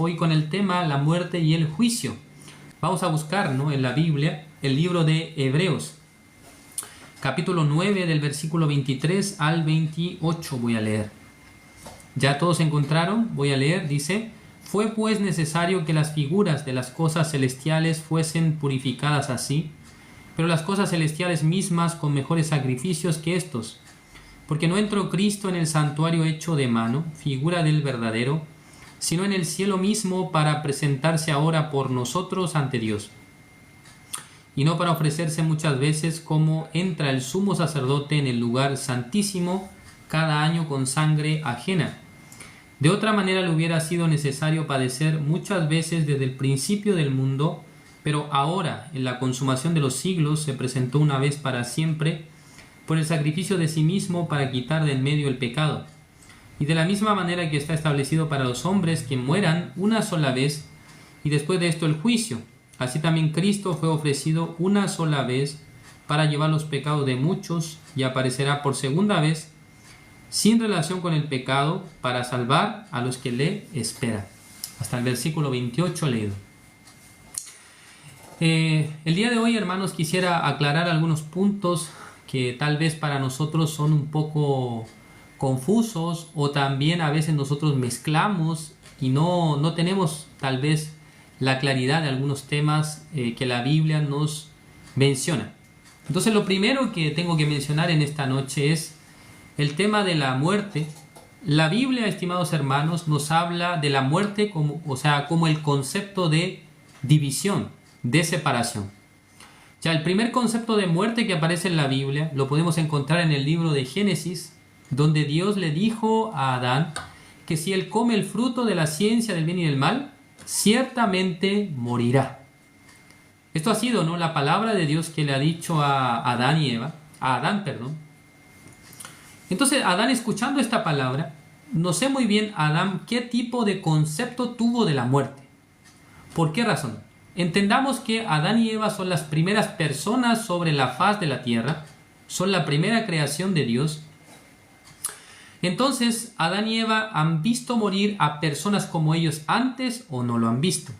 Hoy con el tema la muerte y el juicio. Vamos a buscar, ¿no?, en la Biblia el libro de Hebreos, capítulo 9 del versículo 23 al 28 voy a leer. ¿Ya todos encontraron? Voy a leer, dice: Fue pues necesario que las figuras de las cosas celestiales fuesen purificadas así, pero las cosas celestiales mismas con mejores sacrificios que estos. Porque no entró Cristo en el santuario hecho de mano, figura del verdadero, sino en el cielo mismo, para presentarse ahora por nosotros ante Dios. Y no para ofrecerse muchas veces, como entra el sumo sacerdote en el lugar santísimo cada año con sangre ajena. De otra manera le hubiera sido necesario padecer muchas veces desde el principio del mundo, pero ahora, en la consumación de los siglos, se presentó una vez para siempre por el sacrificio de sí mismo para quitar de en medio el pecado. Y de la misma manera que está establecido para los hombres que mueran una sola vez, y después de esto el juicio, así también Cristo fue ofrecido una sola vez para llevar los pecados de muchos, y aparecerá por segunda vez, sin relación con el pecado, para salvar a los que le esperan. Hasta el versículo 28 leído. El día de hoy, hermanos, quisiera aclarar algunos puntos que tal vez para nosotros son un poco confusos, o también a veces nosotros mezclamos y no tenemos tal vez la claridad de algunos temas que la Biblia nos menciona. Entonces, lo primero que tengo que mencionar en esta noche es el tema de la muerte. La Biblia, estimados hermanos, nos habla de la muerte como el concepto de división, de separación. Ya el primer concepto de muerte que aparece en la Biblia lo podemos encontrar en el libro de Génesis, donde Dios le dijo a Adán que si él come el fruto de la ciencia del bien y del mal, ciertamente morirá. Esto ha sido, ¿no?, la palabra de Dios que le ha dicho a Adán. Entonces, Adán, escuchando esta palabra, no sé muy bien Adán qué tipo de concepto tuvo de la muerte. ¿Por qué razón? Entendamos que Adán y Eva son las primeras personas sobre la faz de la tierra, son la primera creación de Dios. Entonces, Adán y Eva han visto morir a personas como ellos antes, o no lo han visto.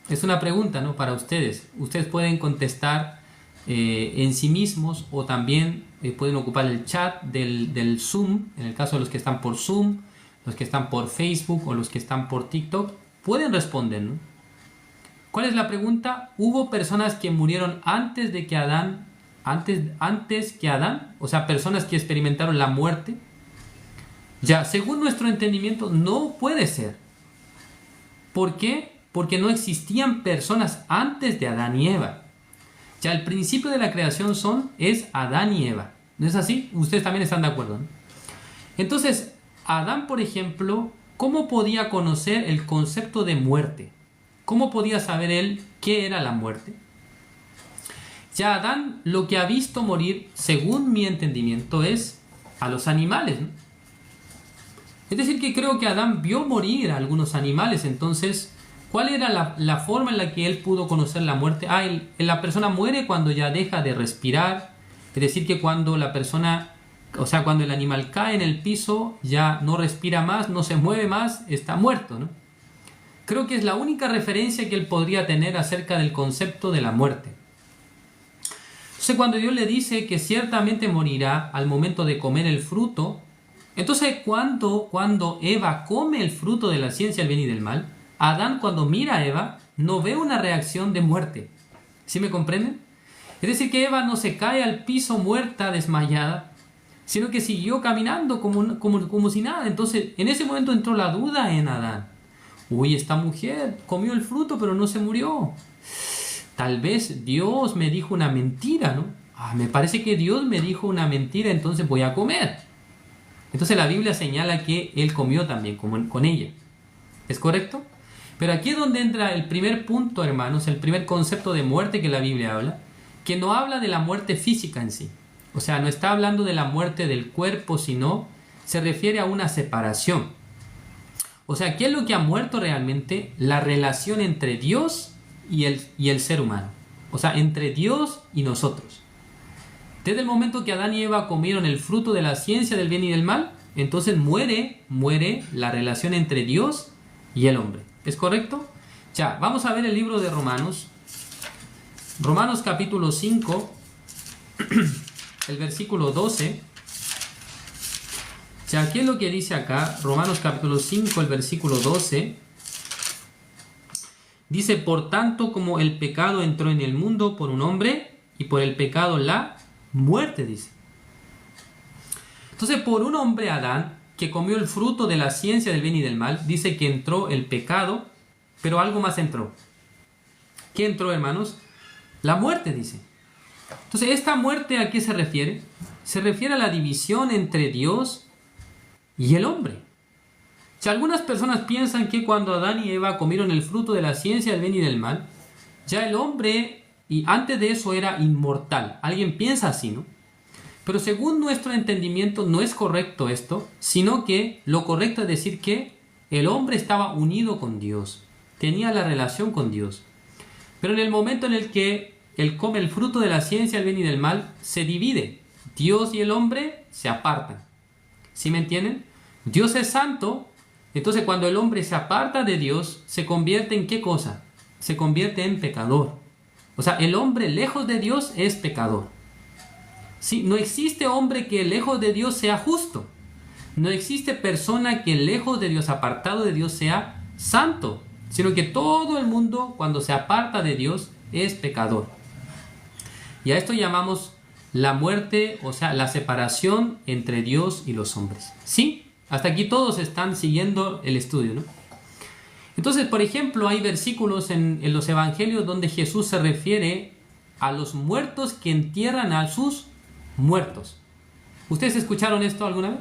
Es una pregunta, ¿no?, para ustedes. Ustedes pueden contestar en sí mismos, o también pueden ocupar el chat del Zoom, en el caso de los que están por Zoom, los que están por Facebook o los que están por TikTok. Pueden responder, ¿no? ¿Cuál es la pregunta? ¿Hubo personas que murieron antes que Adán? O sea, personas que experimentaron la muerte. Ya, según nuestro entendimiento, no puede ser. ¿Por qué? Porque no existían personas antes de Adán y Eva. Ya, el principio de la creación es Adán y Eva. ¿No es así? Ustedes también están de acuerdo, ¿no? Entonces, Adán, por ejemplo, ¿cómo podía conocer el concepto de muerte? ¿Cómo podía saber él qué era la muerte? Ya, Adán lo que ha visto morir, según mi entendimiento, es a los animales, ¿no? Es decir, que creo que Adán vio morir a algunos animales. Entonces, ¿cuál era la forma en la que él pudo conocer la muerte? La persona muere cuando ya deja de respirar. Es decir, que cuando cuando el animal cae en el piso, ya no respira más, no se mueve más, está muerto, ¿no? Creo que es la única referencia que él podría tener acerca del concepto de la muerte. Entonces, cuando Dios le dice que ciertamente morirá al momento de comer el fruto, entonces cuando Eva come el fruto de la ciencia del bien y del mal, Adán, cuando mira a Eva, no ve una reacción de muerte. ¿Sí me comprenden? Es decir, que Eva no se cae al piso muerta, desmayada, sino que siguió caminando como si nada. Entonces, en ese momento entró la duda en Adán. Uy, esta mujer comió el fruto pero no se murió. Tal vez Dios me dijo una mentira, ¿no? Me parece que Dios me dijo una mentira, entonces voy a comer. Entonces la Biblia señala que él comió también con ella. ¿Es correcto? Pero aquí es donde entra el primer punto, hermanos, el primer concepto de muerte que la Biblia habla, que no habla de la muerte física en sí. O sea, no está hablando de la muerte del cuerpo, sino se refiere a una separación. O sea, ¿qué es lo que ha muerto realmente? La relación entre Dios y el ser humano. O sea, entre Dios y nosotros. Desde el momento que Adán y Eva comieron el fruto de la ciencia del bien y del mal, entonces muere la relación entre Dios y el hombre. ¿Es correcto? Ya, vamos a ver el libro de Romanos. Romanos capítulo 5, el versículo 12. Ya, ¿qué es lo que dice acá? Romanos capítulo 5, el versículo 12. Dice, por tanto, como el pecado entró en el mundo por un hombre, y por el pecado la muerte, dice. Entonces, por un hombre, Adán, que comió el fruto de la ciencia del bien y del mal, dice que entró el pecado, pero algo más entró. ¿Qué entró, hermanos? La muerte, dice. Entonces, ¿esta muerte a qué se refiere? Se refiere a la división entre Dios y el hombre. Si algunas personas piensan que cuando Adán y Eva comieron el fruto de la ciencia del bien y del mal, ya el hombre, y antes de eso, era inmortal. Alguien piensa así, ¿no? Pero según nuestro entendimiento no es correcto esto, sino que lo correcto es decir que el hombre estaba unido con Dios, tenía la relación con Dios. Pero en el momento en el que él come el fruto de la ciencia del bien y del mal, se divide. Dios y el hombre se apartan. ¿Sí me entienden? Dios es santo, entonces cuando el hombre se aparta de Dios, se convierte en ¿qué cosa? Se convierte en pecador. O sea, el hombre lejos de Dios es pecador. Sí, no existe hombre que lejos de Dios sea justo. No existe persona que lejos de Dios, apartado de Dios, sea santo. Sino que todo el mundo, cuando se aparta de Dios, es pecador. Y a esto llamamos la muerte, o sea, la separación entre Dios y los hombres. ¿Sí? Hasta aquí todos están siguiendo el estudio, ¿no? Entonces, por ejemplo, hay versículos en los evangelios donde Jesús se refiere a los muertos que entierran a sus muertos. ¿Ustedes escucharon esto alguna vez?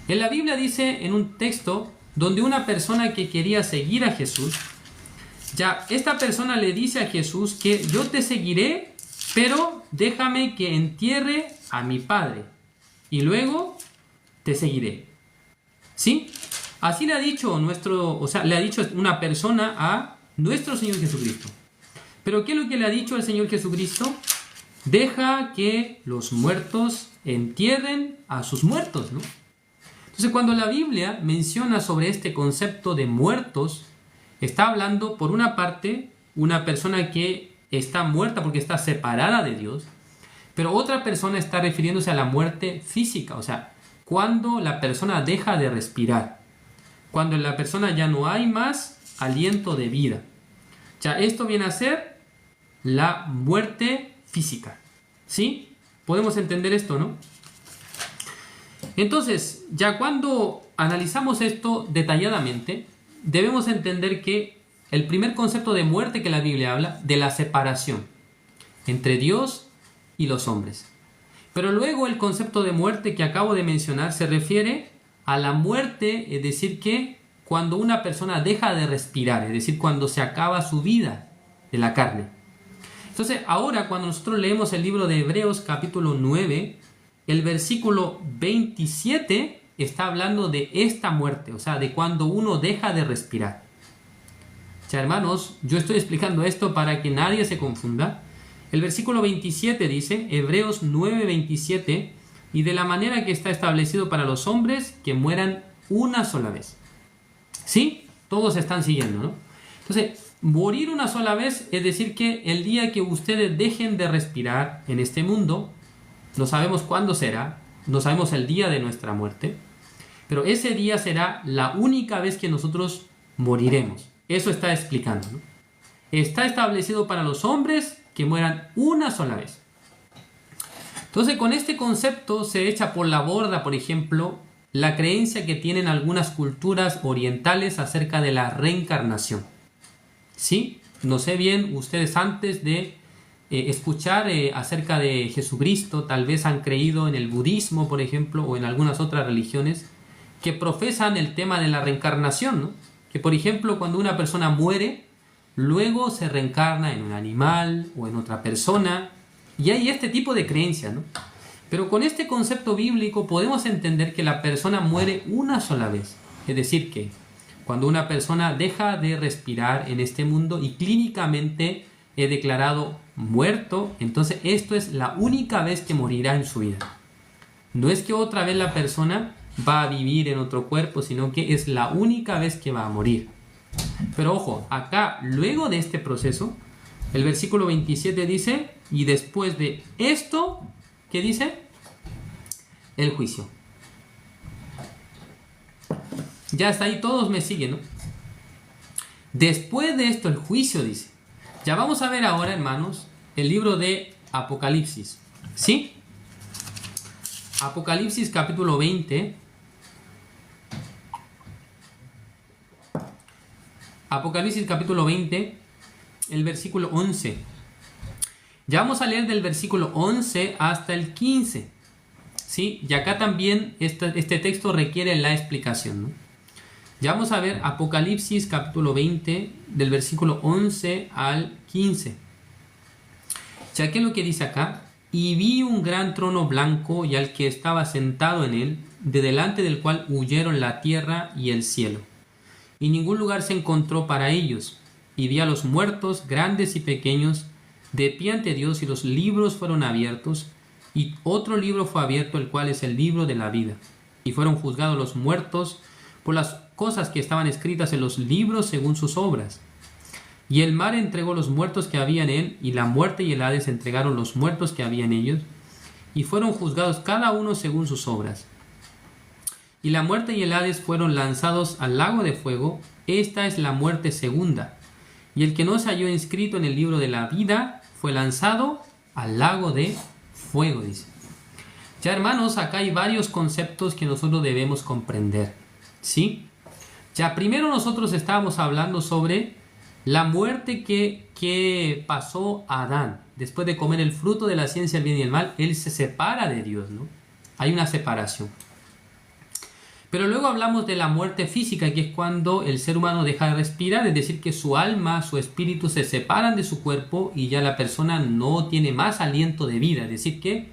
En la Biblia dice en un texto donde una persona que quería seguir a Jesús, ya esta persona le dice a Jesús que yo te seguiré, pero déjame que entierre a mi padre y luego te seguiré. ¿Sí? Así le ha dicho le ha dicho una persona a nuestro Señor Jesucristo. Pero ¿qué es lo que le ha dicho el Señor Jesucristo? Deja que los muertos entierren a sus muertos, ¿no? Entonces, cuando la Biblia menciona sobre este concepto de muertos, está hablando, por una parte, una persona que está muerta porque está separada de Dios, pero otra persona está refiriéndose a la muerte física, o sea, cuando la persona deja de respirar, cuando en la persona ya no hay más aliento de vida. Ya esto viene a ser la muerte física. ¿Sí? Podemos entender esto, ¿no? Entonces, ya cuando analizamos esto detalladamente, debemos entender que el primer concepto de muerte que la Biblia habla, de la separación entre Dios y los hombres. Pero luego el concepto de muerte que acabo de mencionar se refiere a la muerte, es decir, que cuando una persona deja de respirar, es decir, cuando se acaba su vida de la carne. Entonces, ahora cuando nosotros leemos el libro de Hebreos capítulo 9, el versículo 27 está hablando de esta muerte, o sea, de cuando uno deja de respirar. Ya, hermanos, yo estoy explicando esto para que nadie se confunda. El versículo 27 dice, Hebreos 9, 27, y de la manera que está establecido para los hombres que mueran una sola vez. ¿Sí? Todos están siguiendo, ¿no? Entonces, morir una sola vez es decir que el día que ustedes dejen de respirar en este mundo, no sabemos cuándo será, no sabemos el día de nuestra muerte, pero ese día será la única vez que nosotros moriremos. Eso está explicando, ¿no? Está establecido para los hombres que mueran una sola vez. Entonces, con este concepto se echa por la borda, por ejemplo, la creencia que tienen algunas culturas orientales acerca de la reencarnación. ¿Sí? No sé bien, ustedes antes de escuchar acerca de Jesucristo, tal vez han creído en el budismo, por ejemplo, o en algunas otras religiones que profesan el tema de la reencarnación, ¿no? Que, por ejemplo, cuando una persona muere, luego se reencarna en un animal o en otra persona, y hay este tipo de creencias, ¿no? Pero con este concepto bíblico podemos entender que la persona muere una sola vez, es decir que cuando una persona deja de respirar en este mundo y clínicamente es declarado muerto, entonces esto es la única vez que morirá en su vida. No es que otra vez la persona va a vivir en otro cuerpo, sino que es la única vez que va a morir. Pero ojo, acá, luego de este proceso, el versículo 27 dice, y después de esto, ¿qué dice? El juicio. Ya hasta ahí todos me siguen, ¿no? Después de esto, el juicio, dice. Ya vamos a ver ahora, hermanos, el libro de Apocalipsis. ¿Sí? Apocalipsis capítulo 20. Apocalipsis capítulo 20, el versículo 11. Ya vamos a leer del versículo 11 hasta el 15. ¿Sí? Y acá también este texto requiere la explicación, ¿no? Ya vamos a ver Apocalipsis capítulo 20, del versículo 11 al 15. Ya que es lo que dice acá. Y vi un gran trono blanco y al que estaba sentado en él, de delante del cual huyeron la tierra y el cielo. Y ningún lugar se encontró para ellos. Y vi a los muertos, grandes y pequeños, de pie ante Dios, y los libros fueron abiertos. Y otro libro fue abierto, el cual es el libro de la vida. Y fueron juzgados los muertos por las cosas que estaban escritas en los libros según sus obras. Y el mar entregó los muertos que había en él, y la muerte y el Hades entregaron los muertos que había en ellos, y fueron juzgados cada uno según sus obras. Y la muerte y el Hades fueron lanzados al lago de fuego. Esta es la muerte segunda. Y el que no se halló inscrito en el libro de la vida fue lanzado al lago de fuego, dice. Ya, hermanos, acá hay varios conceptos que nosotros debemos comprender, ¿sí? Ya, primero nosotros estábamos hablando sobre la muerte que pasó a Adán. Después de comer el fruto de la ciencia del bien y el mal, él se separa de Dios, ¿no? Hay una separación. Pero luego hablamos de la muerte física, que es cuando el ser humano deja de respirar, es decir, que su alma, su espíritu se separan de su cuerpo y ya la persona no tiene más aliento de vida, es decir, que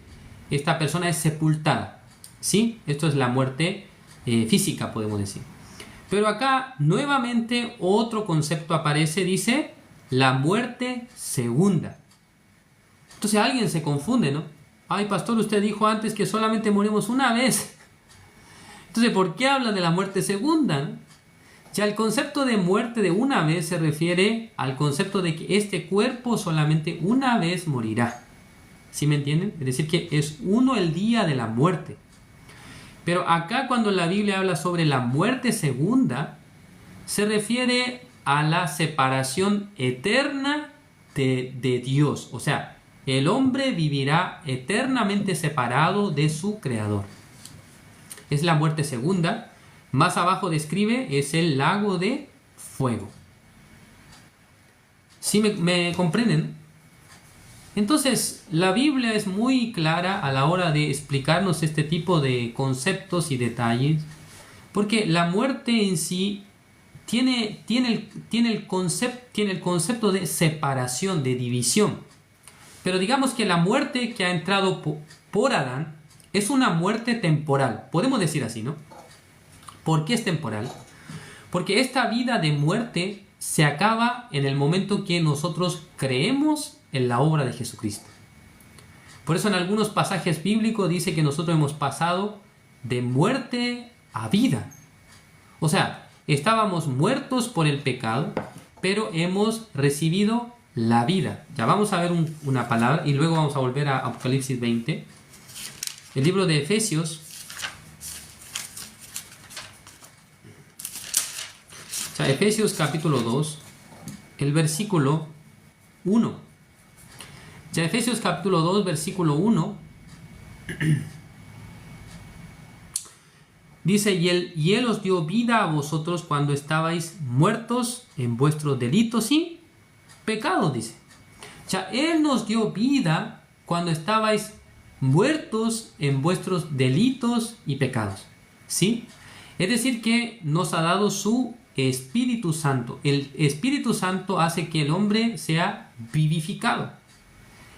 esta persona es sepultada, ¿sí? Esto es la muerte física, podemos decir. Pero acá nuevamente otro concepto aparece, dice la muerte segunda. Entonces alguien se confunde, ¿no? Ay, pastor, usted dijo antes que solamente morimos una vez. Entonces, ¿por qué habla de la muerte segunda, no? Ya el concepto de muerte de una vez se refiere al concepto de que este cuerpo solamente una vez morirá. ¿Sí me entienden? Es decir, que es uno el día de la muerte. Pero acá cuando la Biblia habla sobre la muerte segunda, se refiere a la separación eterna de Dios. O sea, el hombre vivirá eternamente separado de su Creador. Es la muerte segunda. Más abajo describe, es el lago de fuego. ¿Sí me comprenden? Entonces, la Biblia es muy clara a la hora de explicarnos este tipo de conceptos y detalles, porque la muerte en sí tiene el concepto de separación, de división. Pero digamos que la muerte que ha entrado por Adán es una muerte temporal, podemos decir así, ¿no? ¿Por qué es temporal? Porque esta vida de muerte se acaba en el momento que nosotros creemos en la obra de Jesucristo. Por eso en algunos pasajes bíblicos dice que nosotros hemos pasado de muerte a vida. O sea, estábamos muertos por el pecado, pero hemos recibido la vida. Ya vamos a ver una palabra y luego vamos a volver a Apocalipsis 20. El libro de Efesios. O sea, Efesios capítulo 2, el versículo 1. Ya Efesios capítulo 2, versículo 1, dice, y él os dio vida a vosotros cuando estabais muertos en vuestros delitos y pecados, dice. Ya Él nos dio vida cuando estabais muertos en vuestros delitos y pecados, ¿sí? Es decir, que nos ha dado su Espíritu Santo. El Espíritu Santo hace que el hombre sea vivificado.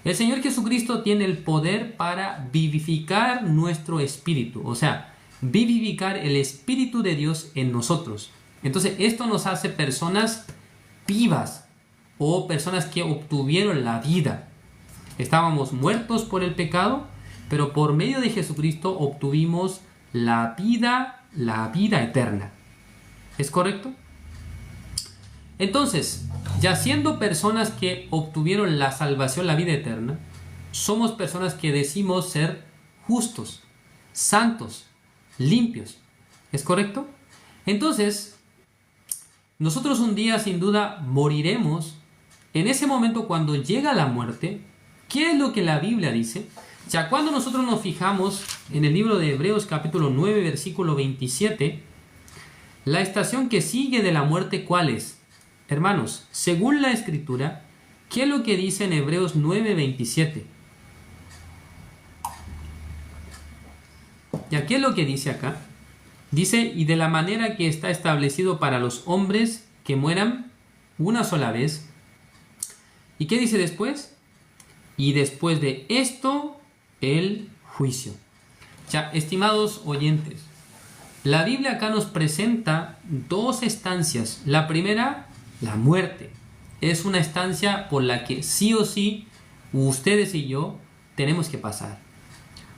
El Señor Jesucristo tiene el poder para vivificar nuestro espíritu, o sea, vivificar el Espíritu de Dios en nosotros. Entonces, esto nos hace personas vivas o personas que obtuvieron la vida. Estábamos muertos por el pecado, pero por medio de Jesucristo obtuvimos la vida eterna. ¿Es correcto? Entonces, ya siendo personas que obtuvieron la salvación, la vida eterna, somos personas que decimos ser justos, santos, limpios. ¿Es correcto? Entonces, nosotros un día sin duda moriremos. En ese momento, cuando llega la muerte, ¿qué es lo que la Biblia dice? Ya cuando nosotros nos fijamos en el libro de Hebreos capítulo 9, versículo 27, la estación que sigue de la muerte, ¿cuál es? Hermanos, según la Escritura, ¿qué es lo que dice en Hebreos 9, 27? ¿Ya qué es lo que dice acá? Dice, y de la manera que está establecido para los hombres que mueran una sola vez. ¿Y qué dice después? Y después de esto, el juicio. Ya, estimados oyentes, la Biblia acá nos presenta dos estancias. La primera, la muerte. Es una estancia por la que sí o sí ustedes y yo tenemos que pasar.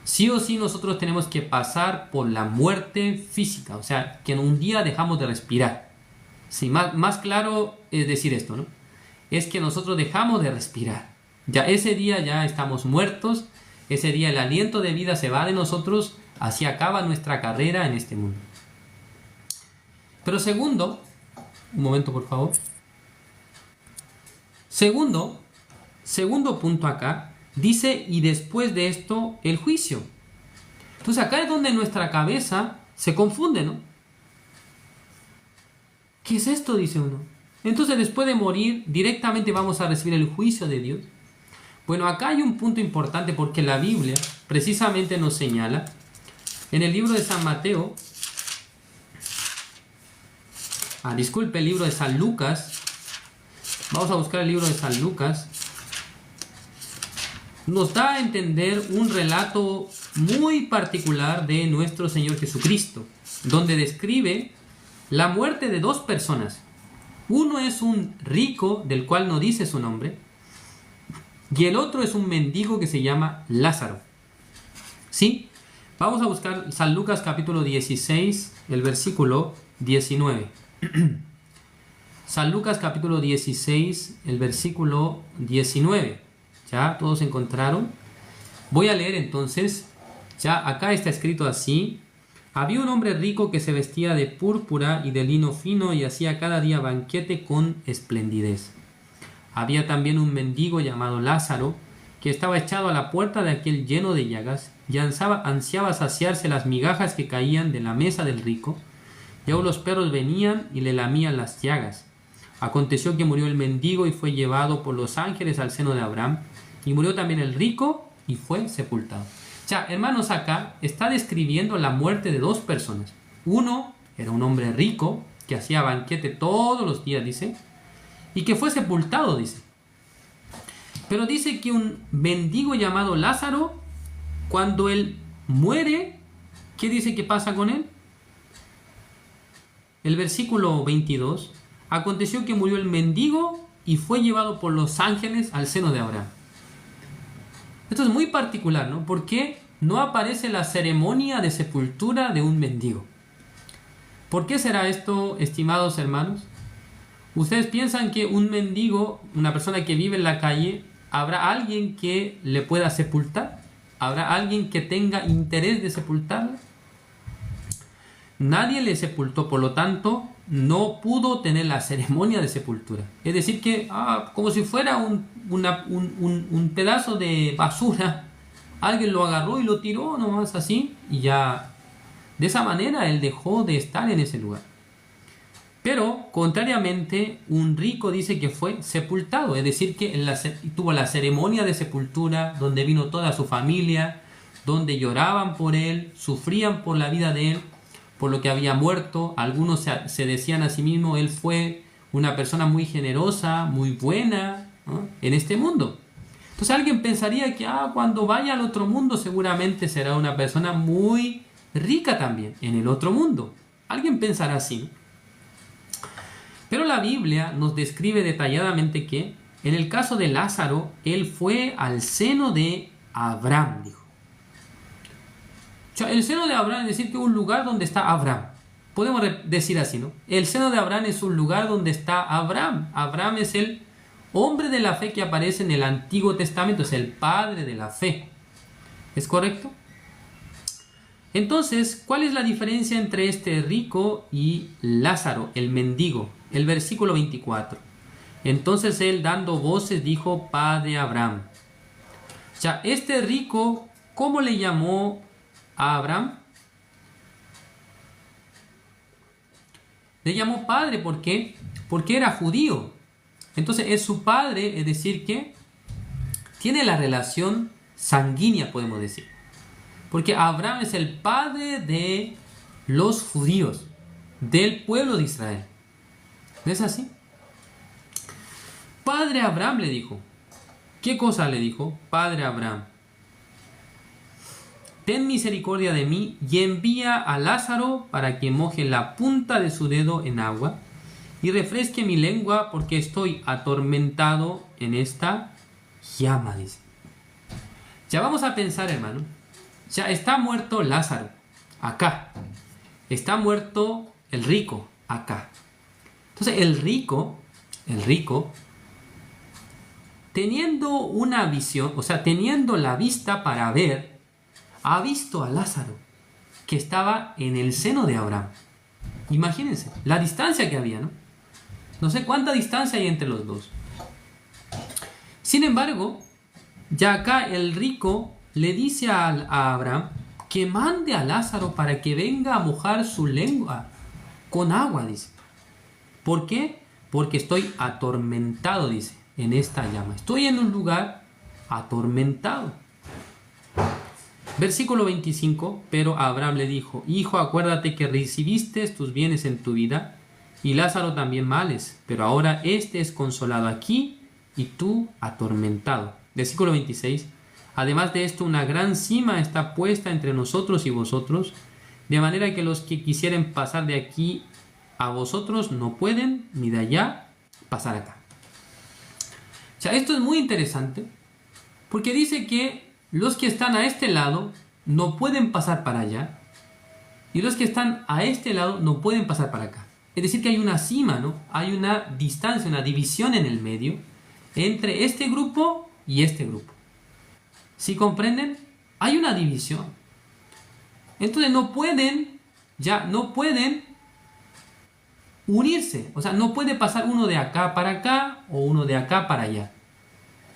Sí o sí nosotros tenemos que pasar por la muerte física, o sea, que en un día dejamos de respirar. Sí, más claro es decir esto, ¿no? Es que nosotros dejamos de respirar. Ya ese día ya estamos muertos, ese día el aliento de vida se va de nosotros, así acaba nuestra carrera en este mundo. Pero segundo, un momento por favor. Segundo punto acá, dice, y después de esto, el juicio. Entonces acá es donde nuestra cabeza se confunde, ¿no? ¿Qué es esto? Dice uno. Entonces después de morir, directamente vamos a recibir el juicio de Dios. Bueno, acá hay un punto importante porque la Biblia precisamente nos señala, en el libro de San Mateo, el libro de San Lucas, vamos a buscar el libro de San Lucas, nos da a entender un relato muy particular de nuestro Señor Jesucristo, donde describe la muerte de dos personas. Uno es un rico, del cual no dice su nombre, y el otro es un mendigo que se llama Lázaro. ¿Sí? Vamos a buscar San Lucas capítulo 16, el versículo 19. San Lucas capítulo 16, el versículo 19. ¿Ya? ¿Todos encontraron? Voy a leer entonces. Ya acá está escrito así. Había un hombre rico que se vestía de púrpura y de lino fino y hacía cada día banquete con esplendidez. Había también un mendigo llamado Lázaro que estaba echado a la puerta de aquel lleno de llagas y ansiaba saciarse las migajas que caían de la mesa del rico, y aún los perros venían y le lamían las llagas. Aconteció que murió el mendigo y fue llevado por los ángeles al seno de Abraham, y murió también el rico y fue sepultado. Ya, hermanos, acá está describiendo la muerte de dos personas. Uno era un hombre rico que hacía banquete todos los días, dice, y que fue sepultado, dice. Pero dice que un mendigo llamado Lázaro, cuando él muere, ¿qué dice que pasa con él? El versículo 22, aconteció que murió el mendigo y fue llevado por los ángeles al seno de Abraham. Esto es muy particular, ¿no? Porque no aparece la ceremonia de sepultura de un mendigo. ¿Por qué será esto, estimados hermanos? ¿Ustedes piensan que un mendigo, una persona que vive en la calle, habrá alguien que le pueda sepultar? ¿Habrá alguien que tenga interés de sepultarle? Nadie le sepultó, por lo tanto, no pudo tener la ceremonia de sepultura. Es decir que, como si fuera un pedazo de basura, alguien lo agarró y lo tiró nomás así, y ya de esa manera él dejó de estar en ese lugar. Pero, contrariamente, un rico dice que fue sepultado, es decir que tuvo la ceremonia de sepultura, donde vino toda su familia, donde lloraban por él, sufrían por la vida de él, por lo que había muerto. Algunos se decían a sí mismos, él fue una persona muy generosa, muy buena, ¿no?, en este mundo. Entonces alguien pensaría que cuando vaya al otro mundo seguramente será una persona muy rica también, en el otro mundo. Alguien pensará así. Pero la Biblia nos describe detalladamente que en el caso de Lázaro, él fue al seno de Abraham, dijo. O sea, el seno de Abraham es decir que un lugar donde está Abraham. podemos decir así, ¿no? El seno de Abraham es un lugar donde está Abraham. Abraham es el hombre de la fe que aparece en el Antiguo Testamento, es el padre de la fe. ¿Es correcto? Entonces, ¿cuál es la diferencia entre este rico y Lázaro, el mendigo? El versículo 24. Entonces él, dando voces, dijo: Padre Abraham. O sea, este rico, ¿cómo le llamó a Abraham? Le llamó padre, ¿por qué? Porque era judío. Entonces es su padre, es decir, que tiene la relación sanguínea, podemos decir. Porque Abraham es el padre de los judíos, del pueblo de Israel. ¿No es así? Padre Abraham le dijo. ¿Qué cosa le dijo? Padre Abraham: ten misericordia de mí y envía a Lázaro para que moje la punta de su dedo en agua y refresque mi lengua, porque estoy atormentado en esta llama, dice. Ya vamos a pensar, hermano. Ya está muerto Lázaro, acá. Está muerto el rico, acá. Entonces el rico, teniendo una visión, o sea, teniendo la vista para ver, ha visto a Lázaro, que estaba en el seno de Abraham. Imagínense la distancia que había, ¿no? No sé cuánta distancia hay entre los dos. Sin embargo, ya acá el rico le dice a Abraham que mande a Lázaro para que venga a mojar su lengua con agua, dice. ¿Por qué? Porque estoy atormentado, dice, en esta llama. Estoy en un lugar atormentado. Versículo 25, pero Abraham le dijo: hijo, acuérdate que recibiste tus bienes en tu vida, y Lázaro también males, pero ahora este es consolado aquí y tú atormentado. Versículo 26, además de esto, una gran sima está puesta entre nosotros y vosotros, de manera que los que quisieren pasar de aquí a vosotros no pueden, ni de allá pasar acá. O sea, esto es muy interesante, porque dice que los que están a este lado no pueden pasar para allá, y los que están a este lado no pueden pasar para acá. Es decir, que hay una cima, ¿no? Hay una distancia, una división en el medio entre este grupo y este grupo. ¿Sí comprenden? Hay una división. Entonces no pueden unirse. O sea, no puede pasar uno de acá para acá o uno de acá para allá.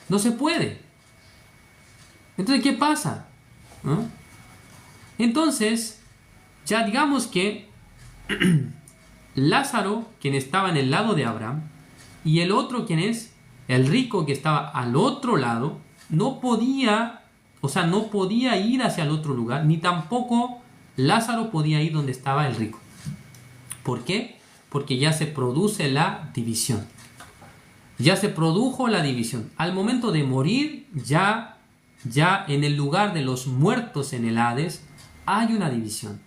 No se puede. Entonces, ¿qué pasa? ¿No? Entonces, ya digamos que Lázaro, quien estaba en el lado de Abraham, y el otro, quien es el rico que estaba al otro lado, no podía ir hacia el otro lugar, ni tampoco Lázaro podía ir donde estaba el rico. ¿Por qué? Porque ya se produce la división. Ya se produjo la división. Al momento de morir, ya en el lugar de los muertos en el Hades, hay una división.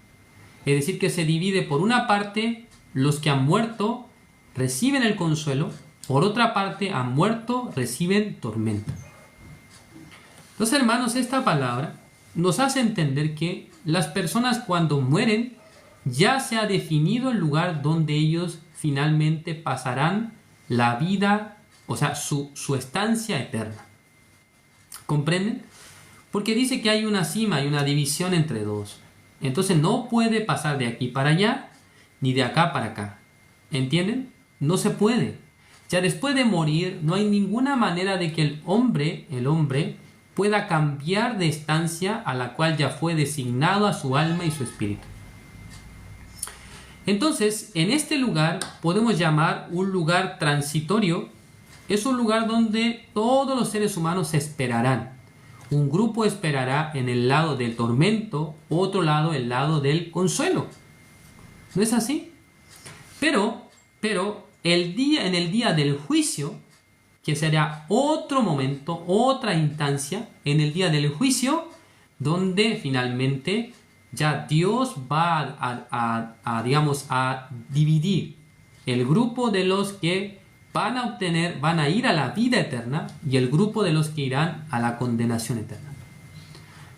Es decir, que se divide por una parte, los que han muerto reciben el consuelo, por otra parte, han muerto, reciben tormento. Entonces, hermanos, esta palabra nos hace entender que las personas, cuando mueren, ya se ha definido el lugar donde ellos finalmente pasarán la vida, o sea, su estancia eterna. ¿Comprenden? Porque dice que hay una cima, hay una división entre dos. Entonces no puede pasar de aquí para allá, ni de acá para acá. ¿Entienden? No se puede. Ya después de morir, no hay ninguna manera de que el hombre pueda cambiar de estancia a la cual ya fue designado a su alma y su espíritu. Entonces, en este lugar podemos llamar un lugar transitorio. Es un lugar donde todos los seres humanos esperarán. Un grupo esperará en el lado del tormento, otro lado el lado del consuelo. ¿No es así? Pero en el día del juicio, que será otro momento, otra instancia, en el día del juicio, donde finalmente ya Dios va a dividir el grupo de los que van a ir a la vida eterna y el grupo de los que irán a la condenación eterna.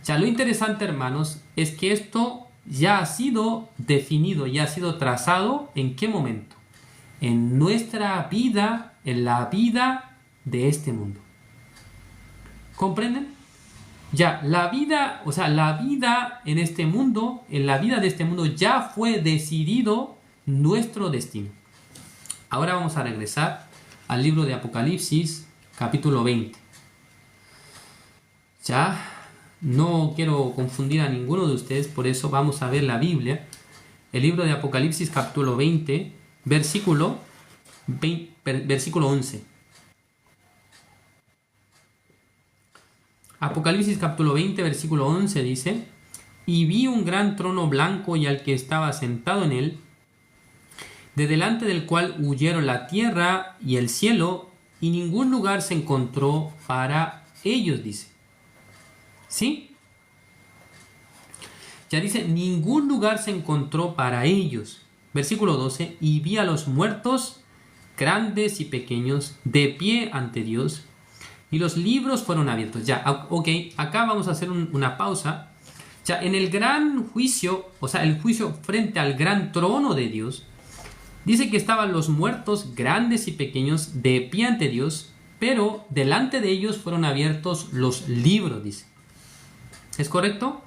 Ya lo interesante, hermanos, es que esto ya ha sido definido, ya ha sido trazado. ¿En qué momento? En nuestra vida, en la vida de este mundo. ¿Comprenden? Ya, la vida, o sea, la vida en este mundo, en la vida de este mundo ya fue decidido nuestro destino. Ahora vamos a regresar al libro de Apocalipsis, capítulo 20. Ya, no quiero confundir a ninguno de ustedes, por eso vamos a ver la Biblia. El libro de Apocalipsis, capítulo 20, versículo 11. Apocalipsis capítulo 20, versículo 11 dice: y vi un gran trono blanco y al que estaba sentado en él, de delante del cual huyeron la tierra y el cielo, y ningún lugar se encontró para ellos, dice. ¿Sí? Ya dice, ningún lugar se encontró para ellos. Versículo 12, y vi a los muertos, grandes y pequeños, de pie ante Dios, y los libros fueron abiertos. Ya, ok, acá vamos a hacer una pausa. Ya, en el gran juicio, o sea, el juicio frente al gran trono de Dios, dice que estaban los muertos, grandes y pequeños, de pie ante Dios, pero delante de ellos fueron abiertos los libros, dice. ¿Es correcto?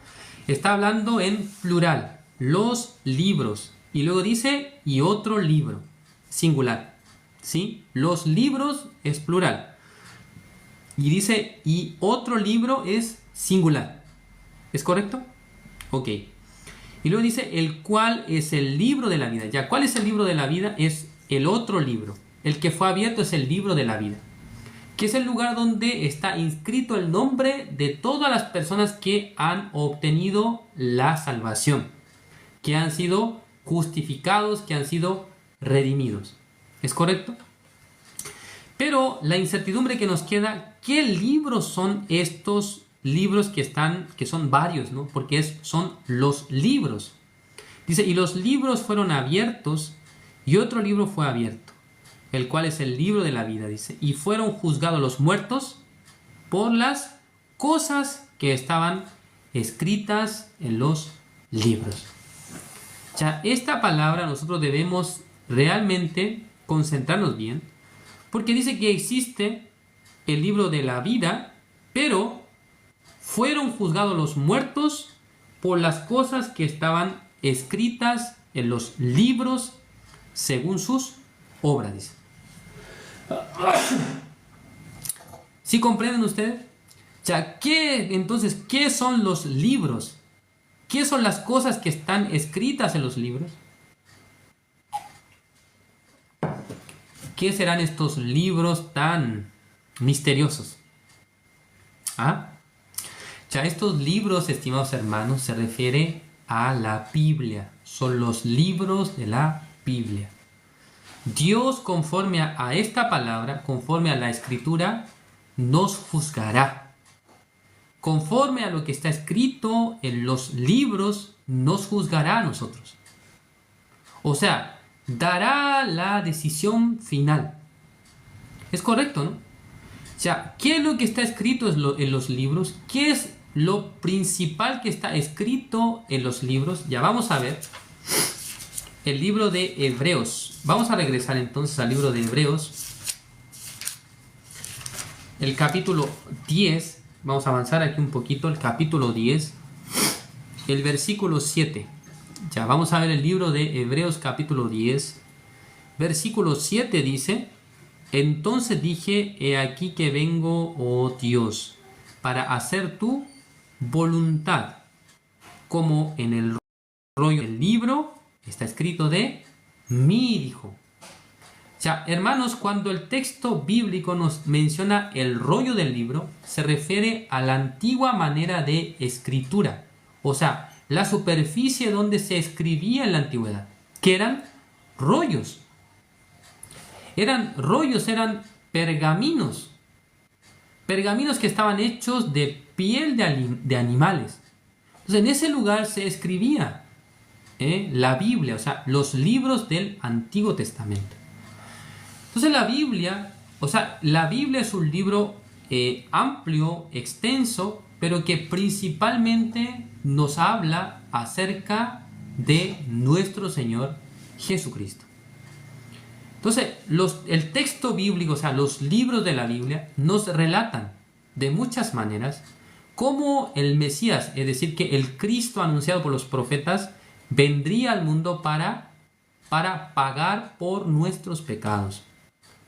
Está hablando en plural, los libros. Y luego dice, y otro libro, singular. ¿Sí? Los libros es plural. Y dice, y otro libro es singular. ¿Es correcto? Ok. Y luego dice, el cual es el libro de la vida. Ya, ¿cuál es el libro de la vida? Es el otro libro. El que fue abierto es el libro de la vida, que es el lugar donde está inscrito el nombre de todas las personas que han obtenido la salvación, que han sido justificados, que han sido redimidos. ¿Es correcto? Pero la incertidumbre que nos queda, ¿qué libros son estos libros que son varios, ¿no? Porque son los libros. Dice, y los libros fueron abiertos, y otro libro fue abierto, el cual es el libro de la vida, dice, y fueron juzgados los muertos por las cosas que estaban escritas en los libros. Ya, esta palabra nosotros debemos realmente concentrarnos bien, porque dice que existe el libro de la vida, pero fueron juzgados los muertos por las cosas que estaban escritas en los libros según sus obras, dice. ¿Sí comprenden ustedes? Ya, entonces, ¿qué son los libros? ¿Qué son las cosas que están escritas en los libros? ¿Qué serán estos libros tan misteriosos? ¿Ah? Ya, estos libros, estimados hermanos, se refiere a la Biblia. Son los libros de la Biblia. Dios, conforme a esta palabra, conforme a la Escritura, nos juzgará. Conforme a lo que está escrito en los libros, nos juzgará a nosotros. O sea, dará la decisión final. Es correcto, ¿no? O sea, ¿qué es lo que está escrito en los libros? ¿Qué es lo principal que está escrito en los libros? Ya vamos a ver el libro de Hebreos. Vamos a regresar entonces al libro de Hebreos, el capítulo 10. Vamos a avanzar aquí un poquito, el capítulo 10, el versículo 7. Ya, vamos a ver el libro de Hebreos capítulo 10, versículo 7 dice: entonces dije, he aquí que vengo, oh Dios, para hacer tu voluntad, como en el rollo del libro está escrito de mí, dijo. Ya, hermanos, cuando el texto bíblico nos menciona el rollo del libro, se refiere a la antigua manera de escritura, o sea, la superficie donde se escribía en la antigüedad, que eran rollos. Eran rollos, eran pergaminos. Pergaminos que estaban hechos de piel de animales. Entonces, en ese lugar se escribía la Biblia, o sea, los libros del Antiguo Testamento. Entonces, la Biblia es un libro amplio, extenso, pero que principalmente nos habla acerca de nuestro Señor Jesucristo. Entonces, el texto bíblico, o sea, los libros de la Biblia, nos relatan de muchas maneras cómo el Mesías, es decir, que el Cristo anunciado por los profetas, vendría al mundo para pagar por nuestros pecados,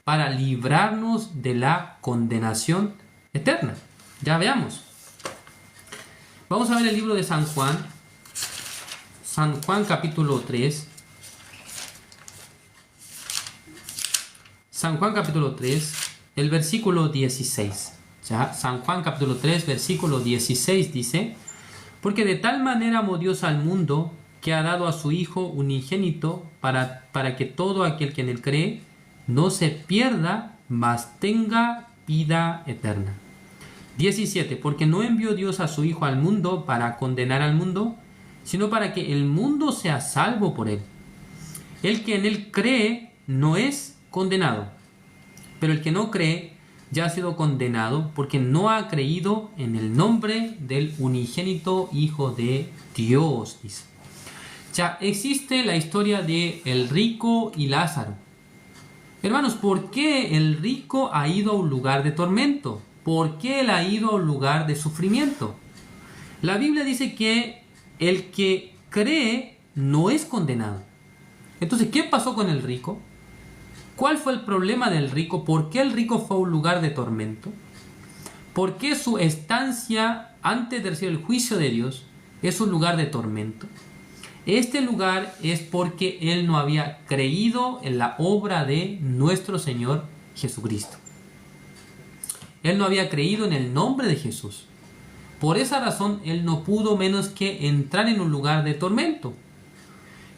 para librarnos de la condenación eterna. Ya veamos. Vamos a ver el libro de San Juan capítulo 3. San Juan capítulo 3, el versículo 16. ¿Ya? San Juan capítulo 3, versículo 16 dice: porque de tal manera amó Dios al mundo, que ha dado a su Hijo unigénito, para que todo aquel que en él cree no se pierda, mas tenga vida eterna. 17. Porque no envió Dios a su Hijo al mundo para condenar al mundo, sino para que el mundo sea salvo por él. El que en él cree no es condenado, pero el que no cree ya ha sido condenado, porque no ha creído en el nombre del unigénito Hijo de Dios, dice. Ya existe la historia de el rico y Lázaro. Hermanos, ¿por qué el rico ha ido a un lugar de tormento? ¿Por qué él ha ido a un lugar de sufrimiento? La Biblia dice que el que cree no es condenado. Entonces, ¿qué pasó con el rico? ¿Cuál fue el problema del rico? ¿Por qué el rico fue a un lugar de tormento? ¿Por qué su estancia antes de recibir el juicio de Dios es un lugar de tormento? Este lugar es porque él no había creído en la obra de nuestro Señor Jesucristo. Él no había creído en el nombre de Jesús. Por esa razón, él no pudo menos que entrar en un lugar de tormento.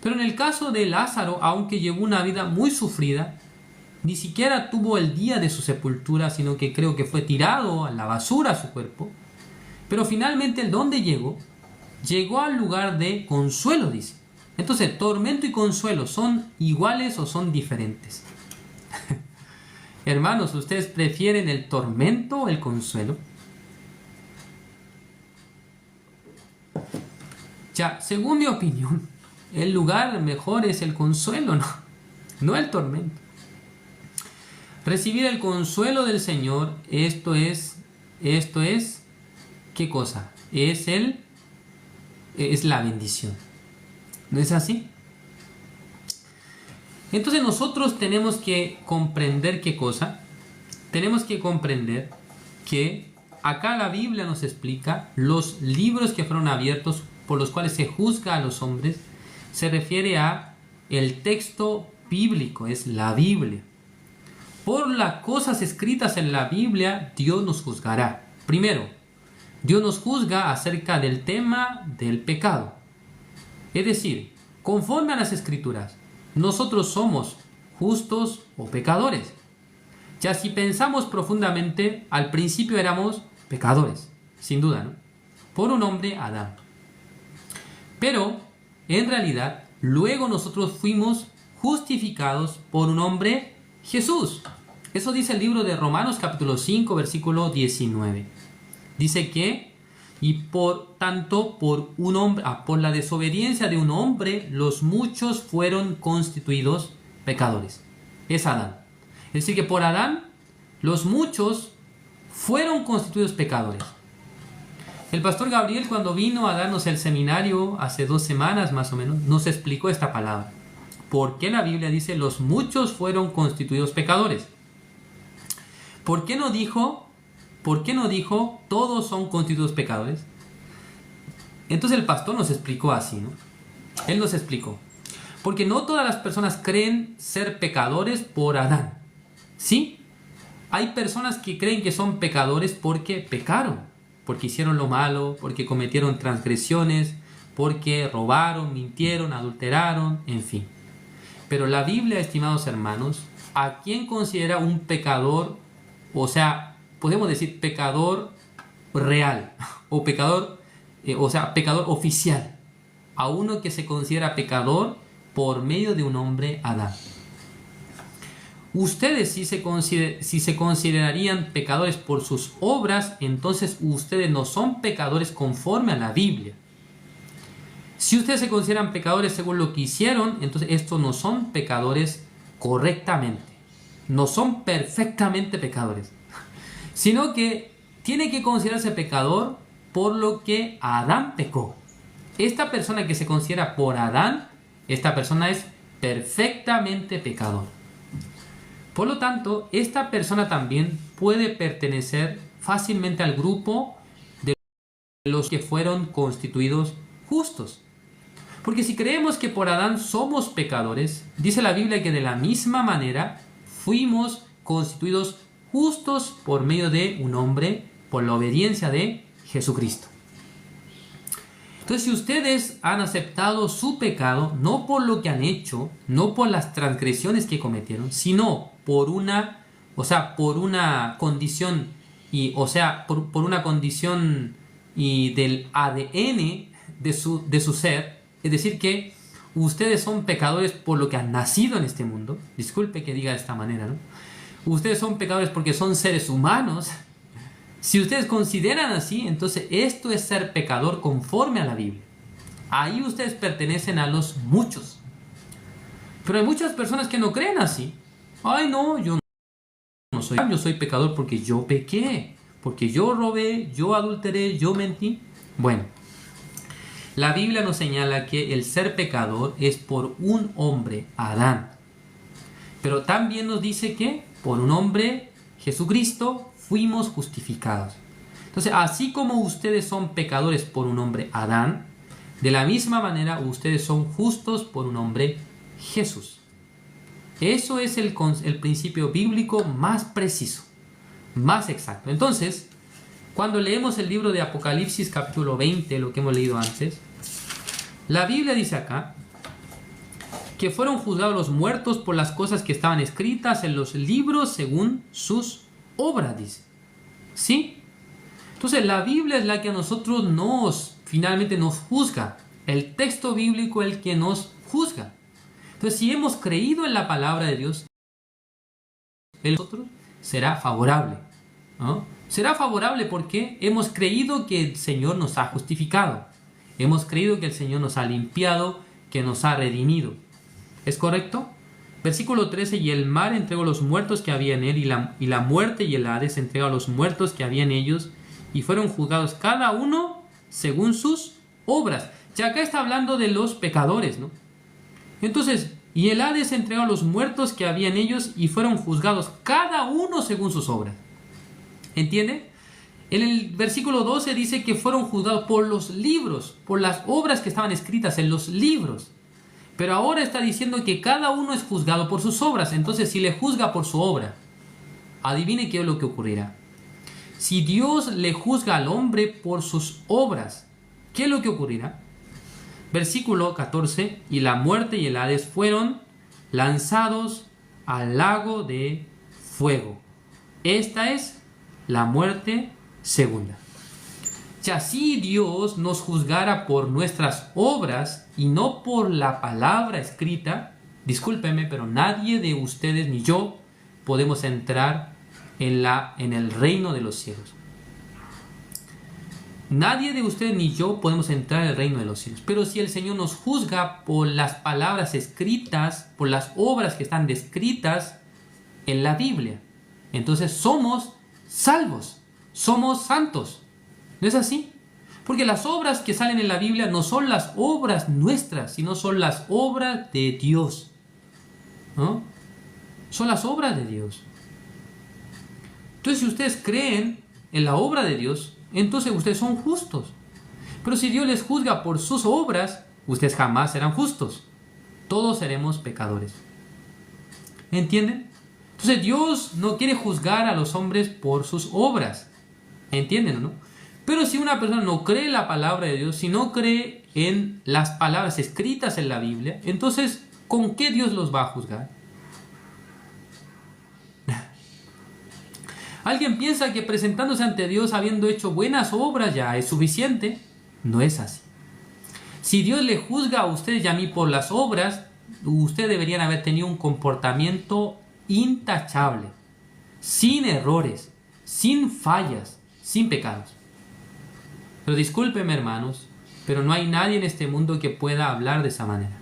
Pero en el caso de Lázaro, aunque llevó una vida muy sufrida, ni siquiera tuvo el día de su sepultura, sino que creo que fue tirado a la basura su cuerpo. Pero finalmente, ¿dónde llegó? Llegó al lugar de consuelo, dice. Entonces, tormento y consuelo, ¿son iguales o son diferentes? Hermanos, ¿ustedes prefieren el tormento o el consuelo? Ya, según mi opinión, el lugar mejor es el consuelo, no el tormento. Recibir el consuelo del Señor, esto es, ¿qué cosa? Es la bendición. ¿No es así? Entonces nosotros tenemos que comprender ¿qué cosa? Tenemos que comprender que acá la Biblia nos explica los libros que fueron abiertos por los cuales se juzga a los hombres. Se refiere a el texto bíblico, es la Biblia. Por las cosas escritas en la Biblia, Dios nos juzgará. Primero, Dios nos juzga acerca del tema del pecado. Es decir, conforme a las Escrituras, nosotros somos justos o pecadores. Ya si pensamos profundamente, al principio éramos pecadores, sin duda, ¿no? Por un hombre, Adán. Pero, en realidad, luego nosotros fuimos justificados por un hombre, Jesús. Eso dice el libro de Romanos capítulo 5, versículo 19. Dice que, y por tanto, por la desobediencia de un hombre, los muchos fueron constituidos pecadores. Es Adán. Es decir, que por Adán, los muchos fueron constituidos pecadores. El pastor Gabriel, cuando vino a darnos el seminario hace 2 semanas más o menos, nos explicó esta palabra. ¿Por qué la Biblia dice los muchos fueron constituidos pecadores? ¿Por qué no dijo todos son constituidos pecadores? Entonces el pastor nos explicó así, ¿no? Él nos explicó. Porque no todas las personas creen ser pecadores por Adán. ¿Sí? Hay personas que creen que son pecadores porque pecaron, porque hicieron lo malo, porque cometieron transgresiones, porque robaron, mintieron, adulteraron, en fin. Pero la Biblia, estimados hermanos, ¿a quién considera un pecador? O sea, podemos decir pecador real o pecador oficial. A uno que se considera pecador por medio de un hombre, Adán. Ustedes si se considerarían pecadores por sus obras, entonces ustedes no son pecadores conforme a la Biblia. Si ustedes se consideran pecadores según lo que hicieron, entonces estos no son pecadores correctamente. No son perfectamente pecadores. Sino que tiene que considerarse pecador por lo que Adán pecó. Esta persona que se considera por Adán, esta persona es perfectamente pecador. Por lo tanto, esta persona también puede pertenecer fácilmente al grupo de los que fueron constituidos justos. Porque si creemos que por Adán somos pecadores, dice la Biblia que de la misma manera fuimos constituidos justos por medio de un hombre, por la obediencia de Jesucristo. Entonces, si ustedes han aceptado su pecado, no por lo que han hecho, no por las transgresiones que cometieron, sino por una condición por una condición del ADN de su ser, es decir, que ustedes son pecadores por lo que han nacido en este mundo. Disculpe que diga de esta manera, ¿no? Ustedes son pecadores porque son seres humanos. Si ustedes consideran así, entonces esto es ser pecador conforme a la Biblia. Ahí ustedes pertenecen a los muchos. Pero hay muchas personas que no creen así. Ay, no, yo soy pecador porque yo pequé, porque yo robé, yo adulteré, yo mentí. Bueno, la Biblia nos señala que el ser pecador es por un hombre, Adán. Pero también nos dice que por un hombre, Jesucristo, fuimos justificados. Entonces, así como ustedes son pecadores por un hombre, Adán, de la misma manera ustedes son justos por un hombre, Jesús. Eso es el principio bíblico más preciso, más exacto. Entonces, cuando leemos el libro de Apocalipsis capítulo 20, lo que hemos leído antes, la Biblia dice acá que fueron juzgados los muertos por las cosas que estaban escritas en los libros según sus obras, dice. ¿Sí? Entonces la Biblia es la que a nosotros finalmente nos juzga. El texto bíblico es el que nos juzga. Entonces, si hemos creído en la palabra de Dios, nosotros será favorable, ¿no? Será favorable porque hemos creído que el Señor nos ha justificado. Hemos creído que el Señor nos ha limpiado, que nos ha redimido. ¿Es correcto? Versículo 13, y el mar entregó los muertos que había en él, y la muerte y el Hades entregó a los muertos que había en ellos, y fueron juzgados cada uno según sus obras. Ya acá está hablando de los pecadores, ¿no? Entonces, y el Hades entregó a los muertos que había en ellos, y fueron juzgados cada uno según sus obras. ¿Entiende? En el versículo 12 dice que fueron juzgados por los libros, por las obras que estaban escritas en los libros. Pero ahora está diciendo que cada uno es juzgado por sus obras. Entonces, si le juzga por su obra, adivine qué es lo que ocurrirá. Si Dios le juzga al hombre por sus obras, ¿qué es lo que ocurrirá? Versículo 14, y la muerte y el Hades fueron lanzados al lago de fuego. Esta es la muerte segunda. Ya si Dios nos juzgara por nuestras obras y no por la palabra escrita, discúlpeme, pero nadie de ustedes ni yo podemos entrar en el reino de los cielos. Nadie de ustedes ni yo podemos entrar en el reino de los cielos. Pero si el Señor nos juzga por las palabras escritas, por las obras que están descritas en la Biblia, entonces somos salvos, somos santos. ¿No es así? Porque las obras que salen en la Biblia no son las obras nuestras, sino son las obras de Dios, ¿no? Son las obras de Dios. Entonces, si ustedes creen en la obra de Dios, entonces ustedes son justos. Pero si Dios les juzga por sus obras, ustedes jamás serán justos. Todos seremos pecadores. ¿Entienden? Entonces Dios no quiere juzgar a los hombres por sus obras. ¿Entienden o no? Pero si una persona no cree en la palabra de Dios, si no cree en las palabras escritas en la Biblia, entonces, ¿con qué Dios los va a juzgar? ¿Alguien piensa que presentándose ante Dios habiendo hecho buenas obras ya es suficiente? No es así. Si Dios le juzga a ustedes y a mí por las obras, ustedes deberían haber tenido un comportamiento intachable, sin errores, sin fallas, sin pecados. Pero discúlpenme, hermanos, pero no hay nadie en este mundo que pueda hablar de esa manera.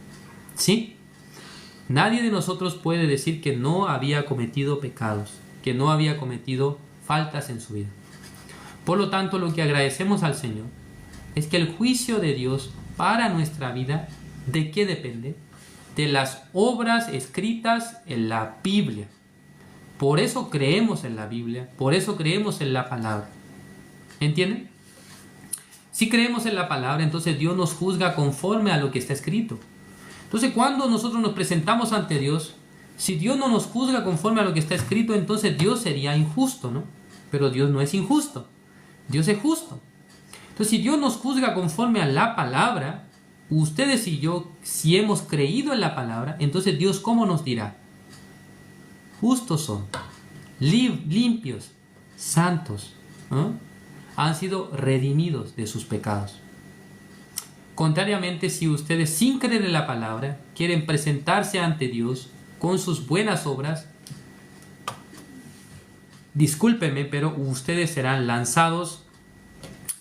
¿Sí? Nadie de nosotros puede decir que no había cometido pecados, que no había cometido faltas en su vida. Por lo tanto, lo que agradecemos al Señor es que el juicio de Dios para nuestra vida, ¿de qué depende? De las obras escritas en la Biblia. Por eso creemos en la Biblia, por eso creemos en la palabra. ¿Entienden? Si creemos en la palabra, entonces Dios nos juzga conforme a lo que está escrito. Entonces, cuando nosotros nos presentamos ante Dios, si Dios no nos juzga conforme a lo que está escrito, entonces Dios sería injusto, ¿no? Pero Dios no es injusto. Dios es justo. Entonces, si Dios nos juzga conforme a la palabra, ustedes y yo, si hemos creído en la palabra, entonces Dios, ¿cómo nos dirá? Justos son, limpios, santos, ¿no? Han sido redimidos de sus pecados. Contrariamente, si ustedes, sin creer en la palabra, quieren presentarse ante Dios con sus buenas obras, discúlpenme, pero ustedes serán lanzados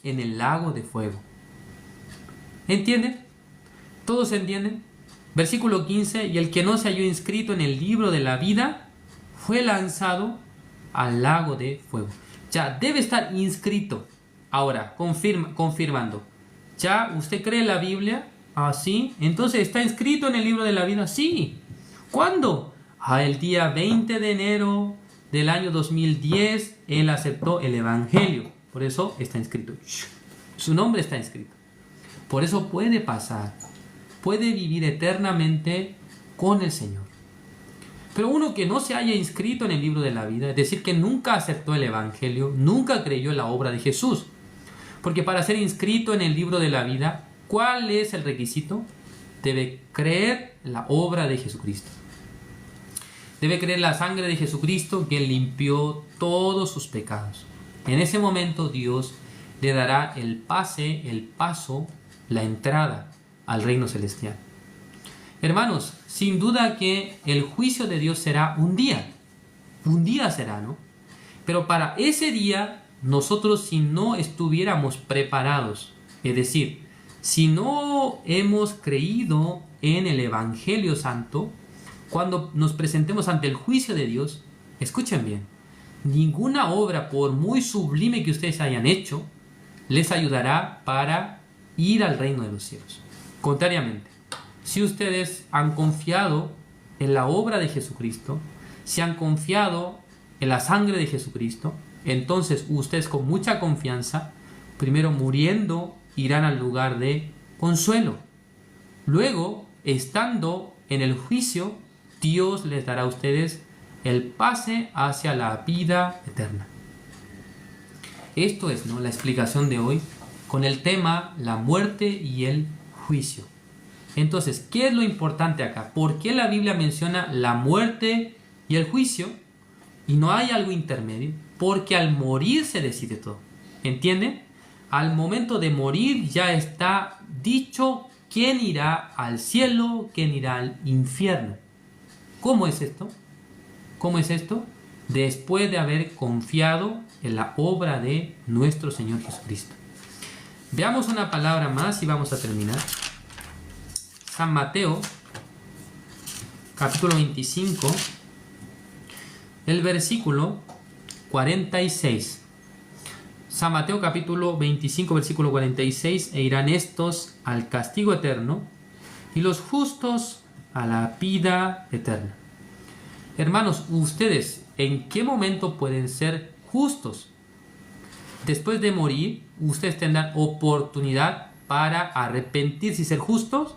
en el lago de fuego. ¿Entienden? ¿Todos entienden? Versículo 15, y el que no se halló inscrito en el libro de la vida fue lanzado al lago de fuego. Ya, debe estar inscrito. Ahora, confirmando. ¿Ya usted cree en la Biblia? ¿Ah, sí? Entonces, ¿está inscrito en el libro de la vida? Sí. ¿Cuándo? El día 20 de enero del año 2010, él aceptó el Evangelio. Por eso está inscrito. Su nombre está inscrito. Por eso puede pasar. Puede vivir eternamente con el Señor. Pero uno que no se haya inscrito en el libro de la vida, es decir, que nunca aceptó el Evangelio, nunca creyó en la obra de Jesús. Porque para ser inscrito en el libro de la vida, ¿cuál es el requisito? Debe creer la obra de Jesucristo. Debe creer la sangre de Jesucristo que limpió todos sus pecados. En ese momento Dios le dará el paso, la entrada al reino celestial. Hermanos, sin duda que el juicio de Dios será un día será, ¿no? Pero para ese día, nosotros, si no estuviéramos preparados, es decir, si no hemos creído en el Evangelio Santo, cuando nos presentemos ante el juicio de Dios, escuchen bien, ninguna obra, por muy sublime que ustedes hayan hecho, les ayudará para ir al reino de los cielos. Contrariamente, si ustedes han confiado en la obra de Jesucristo, si han confiado en la sangre de Jesucristo, entonces ustedes con mucha confianza, primero muriendo, irán al lugar de consuelo. Luego, estando en el juicio, Dios les dará a ustedes el pase hacia la vida eterna. Esto es, ¿no?, la explicación de hoy con el tema la muerte y el juicio. Entonces, ¿qué es lo importante acá? ¿Por qué la Biblia menciona la muerte y el juicio y no hay algo intermedio? Porque al morir se decide todo. ¿Entienden? Al momento de morir ya está dicho quién irá al cielo, quién irá al infierno. ¿Cómo es esto? ¿Cómo es esto? Después de haber confiado en la obra de nuestro Señor Jesucristo. Veamos una palabra más y vamos a terminar. San Mateo, capítulo 25, el versículo 46. San Mateo, capítulo 25, versículo 46. E irán estos al castigo eterno y los justos a la vida eterna. Hermanos, ustedes, ¿en qué momento pueden ser justos? Después de morir, ustedes tendrán oportunidad para arrepentirse y ser justos,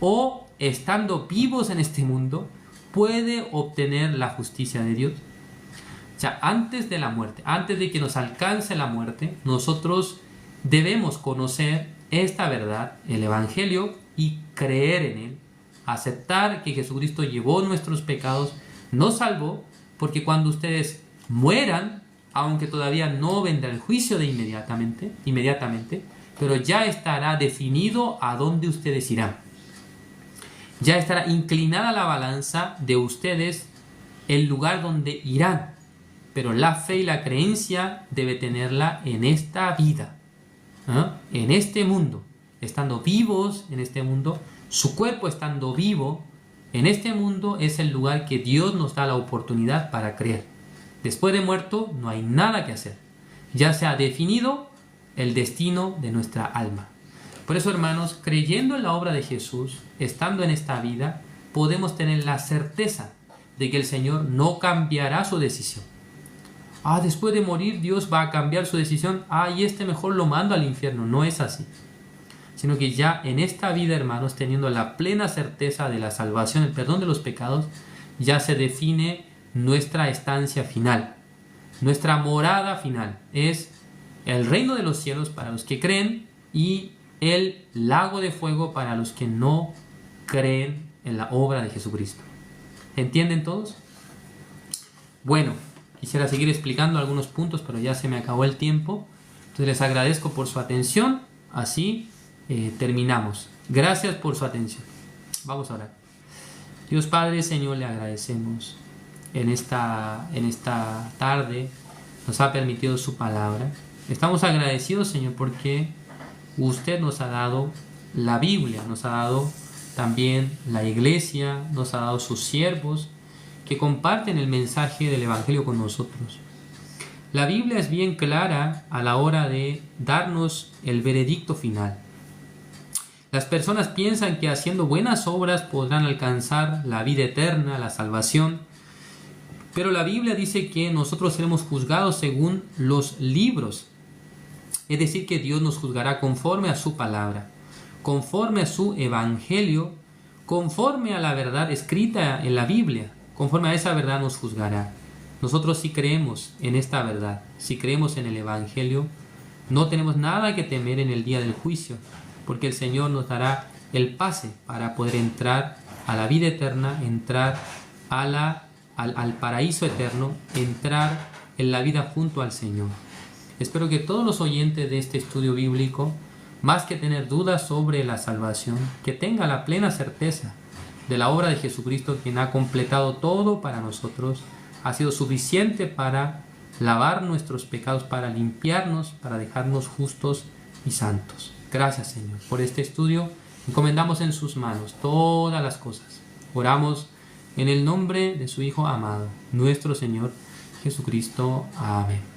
o estando vivos en este mundo, puede obtener la justicia de Dios. O sea, antes de la muerte, antes de que nos alcance la muerte, nosotros debemos conocer esta verdad, el Evangelio, y creer en él, aceptar que Jesucristo llevó nuestros pecados, nos salvó, porque cuando ustedes mueran, aunque todavía no vendrá el juicio de inmediatamente, pero ya estará definido a dónde ustedes irán. Ya estará inclinada la balanza de ustedes el lugar donde irán. Pero la fe y la creencia debe tenerla en esta vida, en este mundo. estando vivos en este mundo, su cuerpo estando vivo en este mundo, es el lugar que Dios nos da la oportunidad para creer. Después de muerto no hay nada que hacer. Ya se ha definido el destino de nuestra alma. Por eso, hermanos, creyendo en la obra de Jesús, estando en esta vida, podemos tener la certeza de que el Señor no cambiará su decisión. Después de morir Dios va a cambiar su decisión. Y mejor lo mando al infierno. No es así. Sino que ya en esta vida, hermanos, teniendo la plena certeza de la salvación, el perdón de los pecados, ya se define nuestra estancia final. Nuestra morada final es el reino de los cielos para los que creen y el lago de fuego para los que no creen en la obra de Jesucristo. ¿Entienden todos? Bueno, quisiera seguir explicando algunos puntos, pero ya se me acabó el tiempo. Entonces les agradezco por su atención. Así terminamos. Gracias por su atención. Vamos a orar. Dios Padre, Señor, le agradecemos en esta tarde. Nos ha permitido su palabra. Estamos agradecidos, Señor, porque usted nos ha dado la Biblia, nos ha dado también la iglesia, nos ha dado sus siervos que comparten el mensaje del Evangelio con nosotros. La Biblia es bien clara a la hora de darnos el veredicto final. Las personas piensan que haciendo buenas obras podrán alcanzar la vida eterna, la salvación, pero la Biblia dice que nosotros seremos juzgados según los libros. Es decir, que Dios nos juzgará conforme a su palabra, conforme a su evangelio, conforme a la verdad escrita en la Biblia. Conforme a esa verdad nos juzgará. Nosotros si creemos en esta verdad, si creemos en el evangelio, no tenemos nada que temer en el día del juicio, porque el Señor nos dará el pase para poder entrar a la vida eterna, entrar al paraíso eterno, entrar en la vida junto al Señor. Espero que todos los oyentes de este estudio bíblico, más que tener dudas sobre la salvación, que tengan la plena certeza de la obra de Jesucristo, quien ha completado todo para nosotros, ha sido suficiente para lavar nuestros pecados, para limpiarnos, para dejarnos justos y santos. Gracias, Señor, por este estudio. Encomendamos en sus manos todas las cosas. Oramos en el nombre de su Hijo amado, nuestro Señor Jesucristo. Amén.